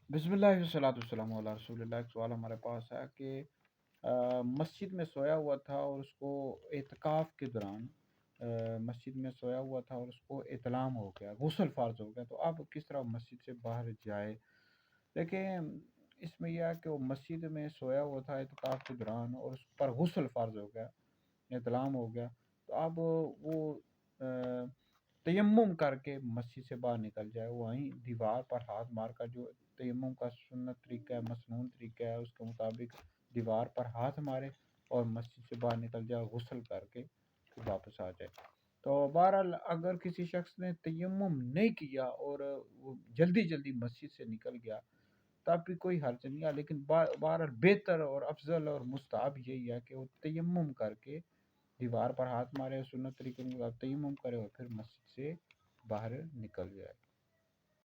बिस्मिल्लाह वस्सलातु वस्सलामु अला रसूलिल्लाह। एक सवाल हमारे पास है कि मस्जिद में सोया हुआ था और उसको एतकाफ़ के दौरान मस्जिद में सोया हुआ था और उसको इत्लाम हो गया, गुस्ल फ़र्ज़ हो गया, तो अब किस तरह मस्जिद से बाहर जाए? देखिए, इसमें यह है कि वो मस्जिद में सोया हुआ था एतकाफ़ के दौरान और उस पर गुस्ल फ़र्ज़ हो गया, इत्लाम हो गया, तो अब वो अ, तयम्मुम करके मस्जिद से बाहर निकल जाए। वहीं दीवार पर हाथ मारकर, जो तयम्मुम का सुन्नत तरीका है, मसनून तरीका है, उसके मुताबिक दीवार पर हाथ मारे और मस्जिद से बाहर निकल जाए, गुस्ल करके फिर वापस आ जाए। तो बहरहाल अगर किसी शख्स ने तयम्मुम नहीं किया और वो जल्दी-जल्दी मस्जिद से निकल गया, तब भी कोई हर्ज नहीं है, लेकिन बहरहाल बेहतर और अफ़ज़ल और मुस्तहब यही है कि वो तयम्मुम करके दीवार पर हाथ मारे, सुन्नत तरीके के मुताबिक तयम्मुम करे और फिर मस्जिद से बाहर निकल जाए।